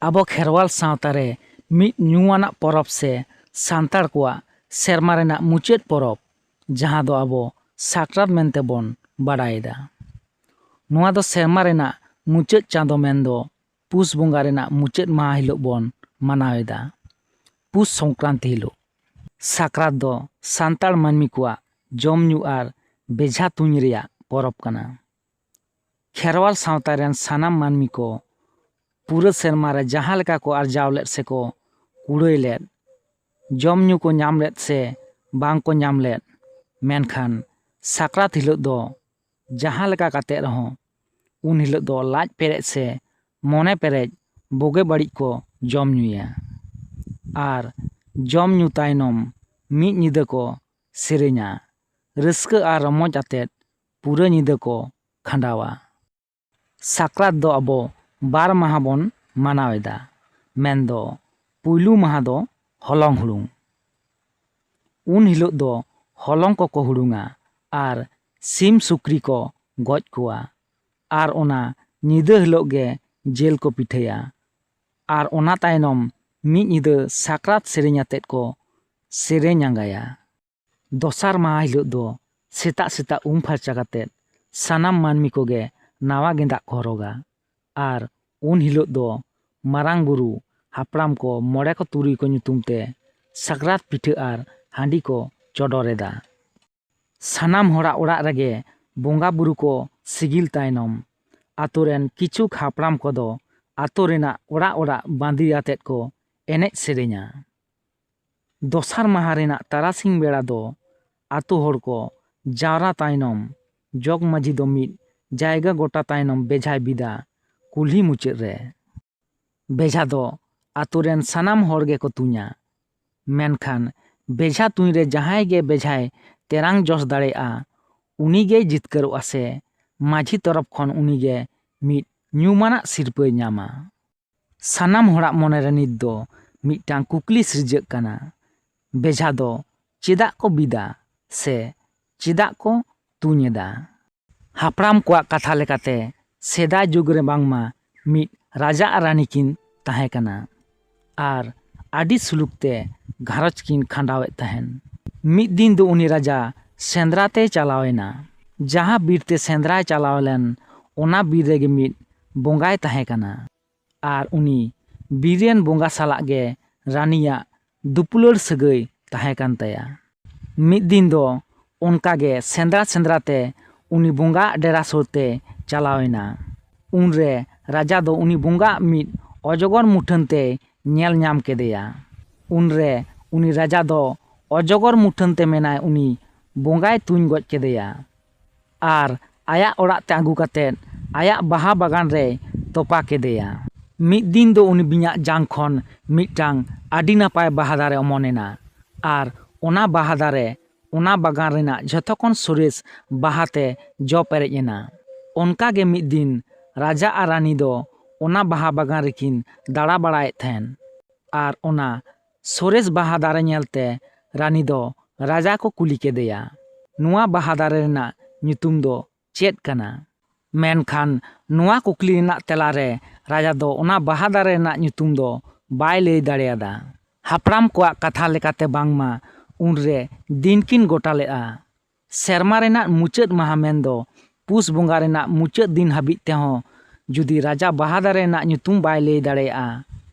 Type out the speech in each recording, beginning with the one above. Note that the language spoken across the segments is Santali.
ᱟᱵᱚ ᱠᱷᱮᱨᱣᱟᱞ ᱥᱟᱶᱛᱟ ᱨᱮ ᱢᱤᱫ ᱧᱩᱢᱟᱱᱟᱜ ᱯᱚᱨᱚᱵᱽ ᱥᱮ ᱥᱟᱱᱛᱟᱲ ᱠᱚᱣᱟᱜ ᱥᱮᱨᱢᱟ ᱨᱮᱱᱟᱜ ᱢᱩᱪᱟᱹᱫ ᱯᱚᱨᱚᱵᱽ ᱡᱟᱦᱟᱸ ᱫᱚ ᱟᱵᱚ ᱥᱟᱠᱨᱟᱛ ᱢᱮᱱᱛᱮ ᱵᱚᱱ ᱵᱟᱰᱟᱭᱮᱫᱟ। ᱱᱚᱣᱟ ᱫᱚ ᱥᱮᱨᱢᱟ ᱨᱮᱱᱟᱜ ᱢᱩᱪᱟᱹᱫ ᱪᱟᱸᱫᱳ ᱢᱮᱱᱫᱚ ᱯᱩᱥ ᱵᱚᱸᱜᱟ ᱨᱮᱱᱟᱜ ᱢᱩᱪᱟᱹᱫ ᱢᱟᱦᱟ ᱦᱤᱞᱳᱜ ᱵᱚᱱ ᱢᱟᱱᱟᱣᱮᱫᱟ, ᱯᱩᱥ ᱥᱚᱝᱠᱨᱟᱱᱛᱤ ᱦᱤᱞᱳᱜ। ᱥᱟᱠᱨᱟᱛ ᱫᱚ ᱥᱟᱱᱛᱟᱲ ᱢᱟᱹᱱᱢᱤ ᱠᱚᱣᱟᱜ ᱡᱚᱢ ᱧᱩ ᱟᱨ ᱵᱮᱡᱷᱟ ᱛᱩᱧ ᱨᱮᱭᱟᱜ ᱯᱚᱨᱚᱵᱽ ᱠᱟᱱᱟ। ᱠᱷᱮᱨᱣᱟᱞ ᱥᱟᱶᱛᱟ ᱨᱮᱱ ᱥᱟᱱᱟᱢ ᱢᱟᱹᱱᱢᱤ ᱠᱚ ᱯᱩᱨᱟᱹ ᱥᱮᱨᱢᱟ ᱨᱮ ᱡᱟᱦᱟᱸ ᱞᱮᱠᱟ ᱠᱚ ᱟᱨᱡᱟᱣ ᱞᱮᱫ ᱥᱮᱠᱚ ᱠᱩᱲᱟᱹᱭ ᱞᱮᱫ, ᱡᱚᱢ ᱧᱩ ᱠᱚ ᱧᱟᱢ ᱞᱮᱫ ᱥᱮ ᱵᱟᱝ ᱠᱚ ᱧᱟᱢ ᱞᱮᱫ, ᱢᱮᱱᱠᱷᱟन ᱥᱟᱠᱨᱟᱛ ᱦᱤᱞᱳᱜ ᱫᱚ ᱡᱟᱦᱟᱸ ᱞᱮᱠᱟ ᱠᱟᱛᱮᱫ ᱨᱮᱦᱚᱸ ᱩᱱ ᱦᱤᱞᱳᱜ ᱫᱚ ᱞᱟᱡ ᱯᱮᱨᱮᱡ ᱥᱮ ᱢᱚᱱᱮ ᱯᱮᱨᱮᱡ ᱵᱩᱜᱤ ᱵᱟᱹᱲᱤᱡ ᱠᱚ ᱡᱚᱢ ᱧᱩᱭᱟ। ᱟᱨ ᱡᱚᱢ ᱧᱩ ᱛᱟᱭᱱᱚᱢ ᱢᱤᱫ ᱧᱤᱫᱟᱹ ko ᱥᱮᱨᱮᱧᱟ, ᱨᱟᱹᱥᱠᱟᱹ ᱟᱨ ᱨᱚᱢᱚᱡᱽ ᱟᱛᱮᱫ ᱯᱩᱨᱟᱹ ᱧᱤᱫᱟᱹ ko ᱠᱷᱟᱸᱰᱟᱣᱟ। ᱥᱟᱠᱨᱟᱛ ᱫᱚ ᱟᱵᱚ ᱵᱟᱨ ᱢᱟᱦᱟ ᱵᱚᱱ ᱢᱟᱱᱟᱣᱮᱫᱟ, ᱢᱮᱱᱫᱚ ᱯᱩᱭᱞᱩ ᱢᱟᱦᱟ ᱫᱚ ᱦᱚᱞᱚᱝ ᱦᱩᱲᱩᱝ। ᱩᱱ ᱦᱤᱞᱳᱜ ᱫᱚ ᱦᱚᱞᱚᱝ ᱠᱚᱠᱚ ᱦᱩᱲᱩᱝᱟ ᱟᱨ ᱥᱤᱢ ᱥᱩᱠᱨᱤ ᱠᱚ ᱜᱚᱡ ᱠᱚᱣᱟ ᱟᱨ ᱚᱱᱟ ᱧᱤᱫᱟᱹ ᱦᱤᱞᱳᱜ ᱜᱮ ᱡᱤᱞ ko ᱯᱤᱴᱷᱟᱹᱭᱟ। ᱟᱨ ᱚᱱᱟ ᱛᱟᱭᱱᱚᱢ ᱢᱤᱫ ᱧᱤᱫᱟᱹ ᱥᱟᱠᱨᱟᱛ ᱥᱮᱨᱮᱧ ᱟᱛᱮᱫ ko ᱥᱮᱨᱮᱧ ᱟᱸᱜᱟᱭᱟ। ᱫᱚᱥᱟᱨ ᱢᱟᱦᱟ ᱦᱤᱞᱳᱜ ᱫᱚ ᱥᱮᱛᱟᱜ ᱥᱮᱛᱟᱜ ᱯᱷᱟᱨᱪᱟ ᱠᱟᱛᱮᱫ ᱥᱟᱱᱟᱢ ᱢᱟᱹᱱᱢᱤ ᱠᱚᱜᱮ ᱱᱟᱣᱟ ᱜᱮᱸᱫᱟᱜ ᱠᱚ ᱦᱚᱨᱚᱜᱟ ᱟᱨ ᱩᱱ ᱦᱤᱞᱳᱜ ᱫᱚ ᱢᱟᱨᱟᱝ ᱵᱩᱨᱩ ᱦᱟᱯᱲᱟᱢ ᱠᱚ ᱢᱚᱬᱮ ᱠᱚ ᱛᱩᱨᱩᱭ ᱠᱚ ᱧᱩᱛᱩᱢ te ᱥᱟᱠᱨᱟᱛ ᱯᱤᱴᱷᱟᱹ ᱟᱨ ᱦᱟᱺᱰᱤ ᱠᱚ ᱪᱚᱰᱚᱨᱮᱫᱟ। ᱥᱟᱱᱟᱢ ᱦᱚᱲᱟᱜ ᱚᱲᱟᱜ ᱨᱮᱜᱮ ᱵᱚᱸᱜᱟ ᱵᱩᱨᱩ ᱠᱚ ᱥᱤᱜᱤᱞ ᱛᱟᱭᱱᱚᱢ ᱟᱛᱳ ᱨᱮᱱ ᱠᱤᱪᱷᱩᱠ ᱦᱟᱯᱲᱟᱢ ᱠᱚᱫᱚ ᱟᱛᱳ ᱨᱮᱱᱟᱜ ᱚᱲᱟᱜ ᱚᱲᱟᱜ ᱵᱟᱸᱫᱤ ᱟᱛᱮᱫ ᱠᱚ ᱮᱱᱮᱡ ᱥᱮᱨᱮᱧᱟ। ᱫᱚᱥᱟᱨ ᱢᱟᱦᱟ ᱨᱮᱱᱟᱜ ᱛᱟᱨᱟᱥᱤᱧ ᱵᱮᱲᱟ ᱫᱚ ᱟᱛᱳ ᱦᱚᱲ ᱠᱚ ᱡᱟᱣᱨᱟ ᱛᱟᱭᱱᱚᱢ ᱡᱚᱜᱽ ᱢᱟᱺᱡᱷᱤ ᱫᱚ ᱢᱤᱫ ᱡᱟᱭᱜᱟ ᱜᱚᱴᱟ ᱛᱟᱭᱱᱚᱢ ᱵᱮᱡᱷᱟᱭ ᱵᱤᱫᱟ ᱠᱩᱞᱦᱤ ᱢᱩᱪᱟᱹᱫ ᱨᱮ। ᱵᱮᱡᱷᱟ ᱫᱚ ᱟᱛᱳ ᱨᱮᱱ ᱥᱟᱱᱟᱢ ᱦᱚᱲ ᱜᱮᱠᱚ ᱛᱩᱧᱟ, ᱢᱮᱱᱠᱷᱟन ᱵᱮᱡᱷᱟ ᱛᱩᱧ ᱨᱮ ᱡᱟᱦᱟᱸᱭ ᱜᱮ ᱵᱮᱡᱷᱟᱭ ᱛᱮᱨᱟᱝ ᱡᱚᱥ ᱫᱟᱲᱮᱭᱟᱜᱼᱟ ᱩᱱᱤᱜᱮᱭ ᱡᱤᱛᱠᱟᱹᱨᱚᱜᱼᱟ ᱥᱮ ᱢᱟᱺᱡᱷᱤ ᱛᱚᱨᱚᱯ ᱠᱷᱚᱱ ᱩᱱᱤᱜᱮ ᱢᱤᱫ ᱧᱩᱢᱟᱱᱟᱜ ᱥᱤᱨᱯᱟᱹᱭ ᱧᱟᱢᱟ। ᱥᱟᱱᱟᱢ ᱦᱚᱲᱟᱜ ᱢᱚᱱᱮᱨᱮ ᱱᱤᱛ ᱫᱚ ᱢᱤᱫᱴᱟᱝ ᱠᱩᱠᱞᱤ ᱥᱤᱨᱡᱟᱹᱜ ᱠᱟᱱᱟ, ᱵᱮᱡᱷᱟ ᱫᱚ ᱪᱮᱫᱟᱜ ᱠᱚ ᱵᱤᱫᱟ ᱥᱮ ᱪᱮᱫᱟᱜ ᱠᱚ ᱛᱩᱧ ᱮᱫᱟ? ᱦᱟᱯᱲᱟᱢ ᱠᱚᱣᱟᱜ ᱠᱟᱛᱷᱟ ᱞᱮᱠᱟᱛᱮ ᱥᱮᱫᱟᱭ ᱡᱩᱜᱽ ᱨᱮ ᱵᱟᱝᱢᱟ ᱢᱤᱫ ᱨᱟᱡᱟ ᱟᱨ ᱨᱟᱹᱱᱤ ᱠᱤᱱ ᱛᱟᱦᱮᱸ ᱠᱟᱱᱟ ᱟᱨ ᱟᱹᱰᱤ ᱥᱩᱞᱩᱠ ᱛᱮ ᱜᱷᱟᱨᱚᱸᱡᱽ ᱠᱤᱱ ᱠᱷᱟᱸᱰᱟᱣᱮᱫ ᱛᱟᱦᱮᱱ। ᱢᱤᱫ ᱫᱤᱱ ᱫᱚ ᱩᱱᱤ ᱨᱟᱡᱟ ᱥᱮᱸᱫᱽᱨᱟ ᱛᱮᱭ ᱪᱟᱞᱟᱣᱮᱱᱟ। ᱡᱟᱦᱟᱸ ᱵᱤᱨ ᱛᱮ ᱥᱮᱸᱫᱽᱨᱟᱭ ᱪᱟᱞᱟᱣ ᱞᱮᱱ ᱚᱱᱟ ᱵᱤᱨ ᱨᱮᱜᱮ ᱢᱤᱫ ᱵᱚᱸᱜᱟᱭ ᱛᱟᱦᱮᱸ ᱠᱟᱱᱟ ᱟᱨ ᱩᱱᱤ ᱵᱤᱨ ᱨᱮᱱ ᱵᱚᱸᱜᱟ ᱥᱟᱞᱟᱜ ᱜᱮ ᱨᱟᱹᱱᱤᱭᱟᱜ ᱫᱩᱯᱩᱞᱟᱹᱲ ᱥᱟᱹᱜᱟᱹᱭ ᱛᱟᱦᱮᱸ ᱠᱟᱱ ᱛᱟᱭᱟ। ᱢᱤᱫ ᱫᱤᱱ ᱫᱚ ᱚᱱᱠᱟᱜᱮ ᱥᱮᱸᱫᱽᱨᱟ ᱛᱮ ᱩᱱᱤ ᱵᱚᱸᱜᱟᱜ ᱰᱮᱨᱟ ᱥᱩᱨ ᱛᱮ ᱪᱟᱞᱟᱣᱮᱱᱟ। ᱩᱱᱨᱮ ᱨᱟᱡᱟ ᱫᱚ ᱩᱱᱤ ᱵᱚᱸᱜᱟᱜ ᱢᱤᱫ ᱚᱡᱚᱜᱚᱨ ᱢᱩᱴᱷᱟᱹᱱ ᱛᱮᱭ ᱧᱮᱞ ᱧᱟᱢ ᱠᱮᱫᱮᱭᱟ। ᱩᱱᱨᱮ ᱩᱱᱤ ᱨᱟᱡᱟ ᱫᱚ ᱚᱡᱚᱜᱚᱨ ᱢᱩᱴᱷᱟᱹᱱ te ᱢᱮᱱᱟᱭ ᱩᱱᱤ ᱵᱚᱸᱜᱟᱭ ᱛᱩᱧ ᱜᱚᱡ ᱠᱮᱫᱮᱭᱟ ᱟᱨ ᱟᱭᱟᱜ ᱚᱲᱟᱜ te ᱟᱹᱜᱩ ᱠᱟᱛᱮᱫ ᱟᱭᱟᱜ ᱵᱟᱦᱟ ᱵᱟᱜᱟᱱ ᱨᱮᱭ ᱛᱚᱯᱟ ᱠᱮᱫᱮᱭᱟ। ᱢᱤᱫ ᱫᱤᱱ ᱫᱚ ᱩᱱᱤ ᱵᱤᱧᱟᱜ ᱡᱟᱝ ᱠᱷᱚᱱ ᱢᱤᱫᱴᱟᱝ ᱟᱹᱰᱤ ᱱᱟᱯᱟᱭ ᱵᱟᱦᱟ ᱫᱟᱨᱮ ᱚᱢᱚᱱᱮᱱᱟ ᱟᱨ ᱚᱱᱟ ᱵᱟᱦᱟ ᱫᱟᱨᱮ ᱚᱱᱟ ᱵᱟᱜᱟᱱ ᱨᱮᱱᱟᱜ ᱡᱷᱚᱛᱚ ᱠᱷᱚᱱ ᱥᱚᱨᱮᱥ ᱵᱟᱦᱟᱛᱮ ᱡᱚ ᱯᱮᱨᱮᱡ ᱮᱱᱟ। ᱚᱱᱠᱟᱜᱮ ᱢᱤᱫ din ᱨᱟᱡᱟ ᱟᱨ ᱨᱟᱹᱱᱤ ᱫᱚ ᱚᱱᱟ ᱵᱟᱦᱟ ᱵᱟᱜᱟᱱ ᱨᱮᱠᱤᱱ ᱫᱟᱬᱟ ᱵᱟᱲᱟᱭᱮᱫ ᱛᱟᱦᱮᱱ ᱟᱨ ᱚᱱᱟ ᱥᱚᱨᱮᱥ ᱵᱟᱦᱟ ᱫᱟᱨᱮ ᱧᱮᱞᱛᱮ ᱨᱟᱹᱱᱤ ᱫᱚ ᱨᱟᱡᱟ ᱠᱚ ᱠᱩᱞᱤ ᱠᱮᱫᱮᱭᱟ, ᱱᱚᱣᱟ ᱵᱟᱦᱟ ᱫᱟᱨᱮ ᱨᱮᱱᱟᱜ ᱧᱩᱛᱩᱢ ᱫᱚ ᱪᱮᱫ ᱠᱟᱱᱟ? ᱢᱮᱱᱠᱷᱟन ᱱᱚᱣᱟ ᱠᱩᱠᱞᱤ ᱨᱮᱱᱟᱜ ᱛᱮᱞᱟᱨᱮ ᱨᱟᱡᱟ ᱫᱚ ᱚᱱᱟ ᱵᱟᱦᱟ ᱫᱟᱨᱮ ᱨᱮᱱᱟᱜ ᱧᱩᱛᱩᱢ ᱫᱚ ᱵᱟᱭ ᱞᱟᱹᱭ ᱫᱟᱲᱮᱭᱟᱫᱟ। ᱦᱟᱯᱲᱟᱢ ᱠᱚᱣᱟᱜ ᱠᱟᱛᱷᱟ ᱞᱮᱠᱟᱛᱮ ᱵᱟᱝᱢᱟ ᱩᱱᱨᱮ ᱫᱤᱱ ᱠᱤᱱ ᱜᱚᱴᱟ ᱞᱮᱜᱼᱟ। ᱥᱮᱨᱢᱟ ᱨᱮᱱᱟᱜ ᱢᱩᱪᱟᱹᱫ ᱢᱟᱦᱟ ᱢᱮᱱᱫᱚ ᱯᱩᱥ ᱵᱚᱸᱜᱟ ᱨᱮᱱᱟᱜ ᱢᱩᱪᱟᱹᱫ ᱫᱤᱱ ᱦᱟᱹᱵᱤᱡ ᱛᱮᱦᱚᱸ ᱡᱩᱫᱤ ᱨᱟᱡᱟ ᱵᱟᱦᱟ ᱫᱟᱨᱮ ᱨᱮᱱᱟᱜ ᱧᱩᱛᱩᱢ ᱵᱟᱭ ᱞᱟᱹᱭ ᱫᱟᱲᱮᱭᱟᱜᱼᱟ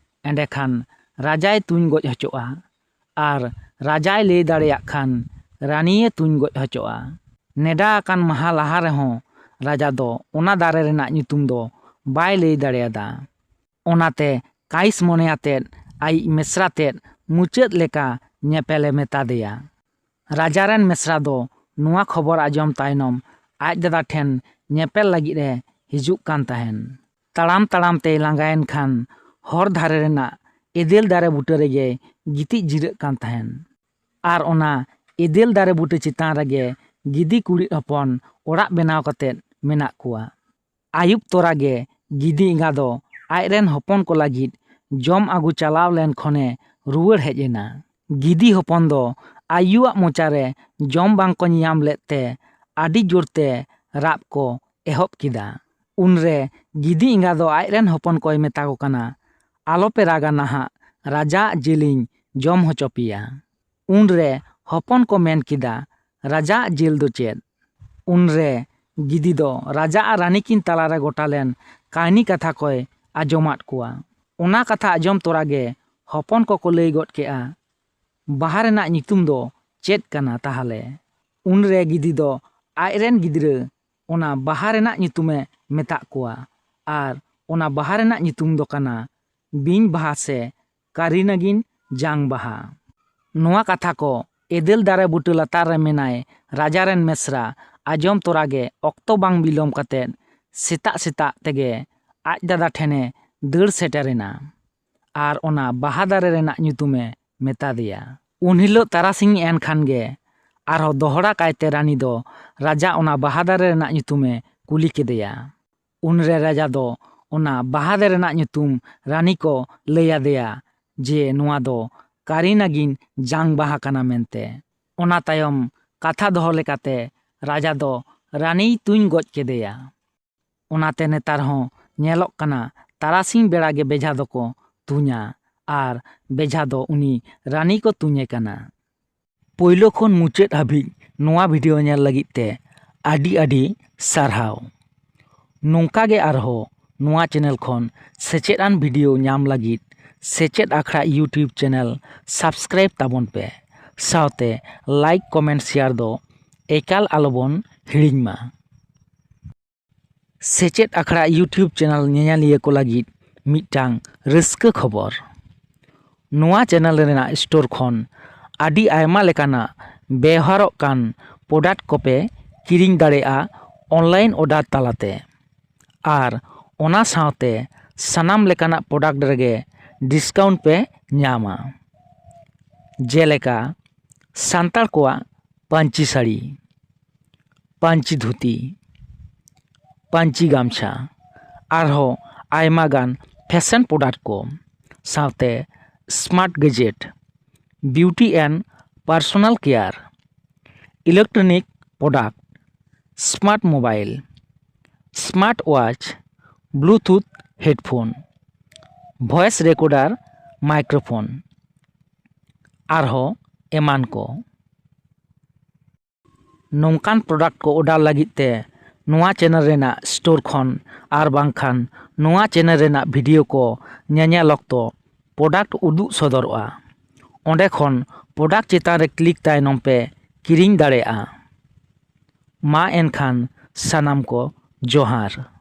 ᱮᱸᱰᱮᱠᱷᱟᱱ ᱨᱟᱡᱟᱭ ᱛᱩᱧ ᱜᱚᱡ ᱦᱚᱪᱚᱜᱼᱟ ᱟᱨ ᱨᱟᱡᱟᱭ ᱞᱟᱹᱭ ᱫᱟᱲᱮᱭᱟᱜ ᱠᱷᱟᱱ ᱨᱟᱹᱱᱤᱭᱮ ᱛᱩᱧ ᱜᱚᱡ ᱦᱚᱪᱚᱜᱼᱟ। ᱱᱮᱰᱟ ᱟᱠᱟᱱ ᱢᱟᱦᱟ ᱞᱟᱦᱟ ᱨᱮᱦᱚᱸ ᱨᱟᱡᱟ ᱫᱚ ᱚᱱᱟ ᱫᱟᱨᱮ ᱨᱮᱱᱟᱜ ᱧᱩᱛᱩᱢ ᱫᱚ ᱵᱟᱭ ᱞᱟᱹᱭ ᱫᱟᱲᱮᱭᱟᱫᱟ। ᱚᱱᱟᱛᱮ ᱠᱟᱭᱤᱥ ᱢᱚᱱᱮ ᱟᱛᱮᱫ ᱟᱭᱤᱡ ᱢᱮᱥᱨᱟ ᱛᱮᱫ ᱢᱩᱪᱟᱹᱫ ᱞᱮᱠᱟ ᱧᱮᱯᱮᱞᱮ ᱢᱮᱛᱟ ᱫᱮᱭᱟ। ᱨᱟᱡᱟ ᱨᱮᱱ ᱢᱮᱥᱨᱟ ᱫᱚ ᱱᱚᱣᱟ ᱠᱷᱚᱵᱚᱨ ᱟᱸᱡᱚᱢ ᱛᱟᱭᱱᱚᱢ ᱟᱡ ᱫᱟᱫᱟ ᱴᱷᱮᱱ ᱧᱮᱯᱮᱞ ᱞᱟᱹᱜᱤᱫ ᱮ ᱦᱤᱡᱩᱜ ᱠᱟᱱ ᱛᱟᱦᱮᱱ। ᱛᱟᱲᱟᱢ ᱛᱟᱲᱟᱢ ᱛᱮᱭ ᱞᱟᱸᱜᱟᱭᱮᱱ ᱠᱷᱟᱱ ᱦᱚᱨ ᱫᱷᱟᱨᱮ ᱨᱮᱱᱟᱜ ᱮᱫᱮᱞ ᱫᱟᱨᱮ ᱵᱩᱴᱟᱹ ᱨᱮᱜᱮ ᱜᱤᱛᱤᱡ ᱡᱤᱨᱟᱹᱜ ᱠᱟᱱ ᱛᱟᱦᱮᱱ ᱟᱨ ᱚᱱᱟ ᱮᱫᱮᱞ ᱫᱟᱨᱮ ᱵᱩᱴᱟᱹ ᱪᱮᱛᱟᱱ ᱨᱮᱜᱮ ᱜᱤᱫᱤ ᱠᱩᱲᱤᱫ ᱦᱚᱯᱚᱱ ᱚᱲᱟᱜ ᱵᱮᱱᱟᱣ ᱠᱟᱛᱮᱫ ᱢᱮᱱᱟᱜ ᱠᱚᱣᱟ। ᱟᱹᱭᱩᱵ ᱛᱚᱨᱟ ᱜᱮ ᱜᱤᱫᱤ ᱮᱸᱜᱟ ᱫᱚ ᱟᱡᱨᱮᱱ ᱦᱚᱯᱚᱱ ᱠᱚ ᱞᱟᱹᱜᱤᱫ ᱡᱚᱢ ᱟᱹᱜᱩ ᱪᱟᱞᱟᱣ ᱞᱮᱱ ᱠᱷᱚᱱᱮ ᱨᱩᱣᱟᱹᱲ ᱦᱮᱡ ᱮᱱᱟ। ᱜᱤᱫᱤ ᱦᱚᱯᱚᱱ ᱫᱚ ᱟᱭᱩᱣᱟᱜ ᱢᱚᱪᱟᱨᱮ ᱡᱚᱢ ᱵᱟᱝᱠᱚ ᱧᱟᱢ ᱞᱮᱫ ᱛᱮ ᱟᱹᱰᱤ ᱡᱳᱨᱛᱮ ᱨᱟᱜ ᱠᱚ ᱮᱦᱚᱵ ᱠᱮᱫᱟ। ᱩᱱᱨᱮ ᱜᱤᱫᱤ ᱮᱸᱜᱟ ᱫᱚ ᱟᱡᱨᱮᱱ ᱦᱚᱯᱚᱱ ᱠᱚᱭ ᱢᱮᱛᱟ ᱠᱚ ᱠᱟᱱᱟ, ᱟᱞᱚᱯᱮ ᱨᱟᱜᱟ ᱱᱟᱦᱟᱜ, ᱨᱟᱡᱟᱣᱟᱜ ᱡᱤᱞᱤᱧ ᱡᱚᱢ ᱦᱚᱪᱚ ᱯᱮᱭᱟ᱾ ᱩᱱᱨᱮ ᱦᱚᱯᱚᱱ ᱠᱚ ᱢᱮᱱ ᱠᱮᱫᱟ, ᱨᱟᱡᱟᱣᱟᱜ ᱡᱤᱞ ᱫᱚ ᱪᱮᱫ? ᱩᱱᱨᱮ ᱜᱤᱫᱤ ᱫᱚ ᱨᱟᱡᱟ ᱟᱨ ᱨᱟᱱᱤ ᱠᱤᱱ ᱛᱟᱞᱟᱨᱮ ᱜᱚᱴᱟ ᱞᱮᱱ ᱠᱟᱹᱦᱱᱤ ᱠᱟᱛᱷᱟ ᱠᱚᱭ ᱟᱸᱡᱚᱢᱟᱫ ᱠᱚᱣᱟ᱾ ᱚᱱᱟ ᱠᱟᱛᱷᱟ ᱟᱸᱡᱚᱢ ᱛᱚᱨᱟᱜᱮ ᱦᱚᱯᱚᱱ ᱠᱚᱠᱚ ᱞᱟᱹᱭ ᱜᱚᱫ ᱠᱮᱜᱼᱟ, ᱵᱟᱦᱟ ᱨᱮᱱᱟᱜ ᱧᱩᱛᱩᱢ ᱫᱚ ᱪᱮᱫ ᱠᱟᱱᱟ ᱛᱟᱦᱞᱮ? ᱩᱱᱨᱮ ᱜᱤᱫᱤ ᱫᱚ ᱟᱡᱨᱮᱱ ᱜᱤᱫᱽᱨᱟᱹ ᱚᱱᱟ ᱵᱟᱦᱟ ᱨᱮᱱᱟᱜ ᱧᱩᱛᱩᱢᱮ ᱢᱮᱛᱟᱜ ᱠᱚᱣᱟ, ᱟᱨ ᱚᱱᱟ ᱵᱟᱦᱟ ᱨᱮᱱᱟᱜ ᱧᱩᱛᱩᱢ ᱫᱚ ᱠᱟᱱᱟ ᱵᱤᱧ ᱵᱟᱦᱟ ᱥᱮ ᱠᱟᱹᱨᱤᱱᱟᱜᱤᱱ ᱡᱟᱝ ᱵᱟᱦᱟ᱾ ᱱᱚᱣᱟ ᱠᱟᱛᱷᱟ ko ᱮᱫᱮᱞ ᱫᱟᱨᱮ ᱵᱩᱴᱟᱹ ᱞᱟᱛᱟᱨ ᱨᱮ ᱢᱮᱱᱟᱭ ᱨᱟᱡᱟ ᱨᱮᱱ ᱢᱮᱥᱨᱟ ᱟᱸᱡᱚᱢ ᱛᱚᱨᱟᱜᱮ ᱚᱠᱛᱚ ᱵᱟᱝ ᱵᱤᱞᱚᱢ ᱠᱟᱛᱮᱫ ᱥᱮᱛᱟᱜ ᱥᱮᱛᱟᱜ ᱛᱮᱜᱮ ᱟᱡ ᱫᱟᱫᱟ ᱴᱷᱮᱱᱮ ᱫᱟᱹᱲ ᱥᱮᱴᱮᱨᱮᱱᱟ ᱟᱨ ᱚᱱᱟ ᱵᱟᱦᱟ ᱫᱟᱨᱮ ᱨᱮᱱᱟᱜ ᱧᱩᱛᱩᱢᱮ ᱢᱮᱛᱟ ᱫᱮᱭᱟ᱾ ᱩᱱ ᱦᱤᱞᱳᱜ ᱛᱟᱨᱟᱥᱤᱧ ᱮᱱ ᱠᱷᱟᱱ ᱜᱮ ᱟᱨᱦᱚᱸ ᱫᱚᱦᱲᱟ ᱠᱟᱭᱛᱮ ᱨᱟᱱᱤ ᱫᱚ ᱨᱟᱡᱟ ᱚᱱᱟ ᱵᱟᱦᱟ ᱫᱟᱨᱮ ᱨᱮᱱᱟᱜ ᱧᱩᱛᱩᱢᱮ ᱠᱩᱞᱤ ᱠᱮᱫᱮᱭᱟ᱾ ᱩᱱᱨᱮ ᱨᱟᱡᱟ ᱫᱚ ᱚᱱᱟ ᱵᱟᱦᱟ ᱫᱟᱨᱮ ᱨᱮᱱᱟᱜ ᱧᱩᱛᱩᱢ ᱨᱟᱱᱤ ᱠᱚ ᱞᱟᱹᱭ ᱟᱫᱮᱭᱟ ᱡᱮ ᱱᱚᱣᱟ ᱫᱚ ᱠᱟᱹᱨᱤᱱᱟᱜᱤᱱ ᱡᱟᱝ ᱵᱟᱦᱟ ᱠᱟᱱᱟ ᱢᱮᱱᱛᱮ᱾ ᱚᱱᱟ ᱛᱟᱭᱚᱢ ᱠᱟᱛᱷᱟ ᱫᱚᱦᱚ ᱞᱮᱠᱟᱛᱮ ᱨᱟᱡᱟ ᱫᱚ ᱨᱟᱱᱤᱭ ᱛᱩᱧ ᱜᱚᱡ ᱠᱮᱫᱮᱭᱟ᱾ ᱚᱱᱟᱛᱮ ᱱᱮᱛᱟᱨ ᱦᱚᱸ ᱧᱮᱞᱚᱜ ᱠᱟᱱᱟ ᱛᱟᱨᱟᱥᱤᱧ ᱵᱮᱲᱟ ᱜᱮ ᱵᱮᱡᱷᱟ ᱫᱚᱠᱚ ᱛᱩᱧᱟ ᱟᱨ ᱵᱮᱡᱷᱟ ᱫᱚ ᱩᱱᱤ ᱨᱟᱱᱤ ᱠᱚ ᱛᱩᱧᱮ ᱠᱟᱱᱟ᱾ ᱯᱳᱭᱞᱳ ᱠᱷᱚᱱ ᱢᱩᱪᱟᱹᱫ ᱦᱟᱹᱵᱤᱡ ᱱᱚᱣᱟ ᱵᱷᱤᱰᱤᱭᱳ ᱧᱮᱞ ᱞᱟᱹᱜᱤᱫ te ᱟᱹᱰᱤ ᱟᱹᱰᱤ ᱥᱟᱨᱦᱟᱣ। ᱱᱚᱝᱠᱟ ᱜᱮ ᱟᱨᱦᱚᱸ ᱱᱚᱣᱟ ᱪᱮᱱᱮᱞ ᱠᱷᱚᱱ ᱥᱮᱪᱮᱫ ᱟᱱ ᱵᱷᱤᱰᱤᱭᱳ ᱧᱟᱢ ᱞᱟᱹᱜᱤᱫ ᱥᱮᱪᱮᱫ ᱟᱠᱷᱲᱟ ᱤᱭᱩᱴᱩᱵᱽ ᱪᱮᱱᱮᱞ ᱥᱟᱵᱥᱠᱨᱟᱭᱤᱵ ᱛᱟᱵᱚᱱ ᱯᱮ, ᱥᱟᱶᱛᱮ ᱞᱟᱭᱤᱠ ᱠᱚᱢᱮᱱᱴ শেয়ার ᱫᱚ ᱮᱠᱟᱞ ᱟᱞᱚᱵᱚᱱ ᱦᱤᱲᱤᱧ ᱢᱟ। ᱥᱮᱪᱮᱫ ᱟᱠᱷᱲᱟ ᱤᱭᱩᱴᱩᱵᱽ ᱪᱮᱱᱮᱞ ᱧᱮᱧᱮᱞᱤᱭᱟᱹ ᱠᱚ ᱞᱟᱹᱜᱤᱫ ᱢᱤᱫᱴᱟᱝ ᱨᱟᱹᱥᱠᱟᱹ ᱠᱷᱚᱵᱚᱨ। ᱱᱚᱣᱟ ᱪᱮᱱᱮᱞ ᱨᱮᱱᱟᱜ ᱥᱴᱳᱨ ᱠᱷᱚᱱ ᱟᱹᱰᱤ ᱟᱭᱢᱟ ᱞᱮᱠᱟᱱᱟᱜ ᱵᱮᱣᱦᱟᱨᱚᱜ ᱠᱟᱱ ᱯᱨᱚᱰᱟᱠᱴ ᱠᱚᱯᱮ ᱠᱤᱨᱤᱧ ᱫᱟᱲᱮᱭᱟᱜᱼᱟ ᱚᱱᱞᱟᱭᱤᱱ ᱚᱨᱰᱟᱨ ᱛᱟᱞᱟᱛᱮ। ᱟᱨ ᱚᱱᱟ ᱥᱟᱶᱛᱮ ᱥᱟᱱᱟᱢ ᱞᱮᱠᱟᱱᱟᱜ ᱯᱨᱚᱰᱟᱠᱴ ᱨᱮᱜᱮ ᱰᱤᱥᱠᱟᱣᱩᱱᱴ ᱯᱮ ᱧᱟᱢᱟ। ᱡᱮᱞᱮᱠᱟ ᱥᱟᱱᱛᱟᱲ ᱠᱚᱣᱟᱜ ᱯᱟᱹᱧᱪᱤ শাড়ি, ᱯᱟᱹᱧᱪᱤ ᱫᱷᱩᱛᱤ, ᱯᱟᱹᱧᱪᱤ ᱜᱟᱢᱪᱷᱟ, ᱟᱨᱦᱚᱸ ᱟᱭᱢᱟ ᱜᱟᱱ ᱯᱷᱮᱥᱚᱱ ᱯᱨᱚᱰᱟᱠᱴ ᱠᱚ, ᱥᱟᱶᱛᱮ smart gadget, beauty and personal care, electronic product, smart mobile, smart watch, Bluetooth headphone, voice recorder microphone, ᱟᱨᱦᱚᱸ ᱮᱢᱟᱱ ᱠᱚ। ᱱᱚᱝᱠᱟᱱ ᱯᱨᱚᱰᱟᱠᱴ ᱠᱚ ᱚᱰᱟᱨ ᱞᱟᱹᱜᱤᱫ ᱛᱮ ᱱᱚᱣᱟ ᱪᱮᱱᱮᱞ ᱨᱮᱱᱟᱜ ᱥᱴᱳᱨ ᱠᱷᱚᱱ ᱟᱨ ᱵᱟᱝᱠᱷᱟᱱ ᱱᱚᱣᱟ ᱪᱮᱱᱮᱞ ᱨᱮᱱᱟᱜ ᱵᱷᱤᱰᱤᱭᱳ ᱠᱚ ᱧᱮᱧᱮᱞ ᱚᱠᱛᱚ ᱯᱨᱚᱰᱟᱠᱴ ᱩᱫᱩᱜ ᱥᱚᱫᱚᱨᱚᱜᱼᱟ। ᱚᱸᱰᱮ ᱠᱷᱚᱱ ᱯᱨᱚᱰᱟᱠᱴ ᱪᱮᱛᱟᱱ ᱨᱮ ᱠᱞᱤᱠ ᱛᱟᱭᱱᱚᱢ ᱯᱮ ᱠᱤᱨᱤᱧ ᱫᱟᱲᱮᱭᱟᱜᱼᱟ। ᱢᱟ ᱮᱱᱠᱷᱟᱱ ᱥᱟᱱᱟᱢ ᱠᱚ ᱡᱚᱦᱟᱨ।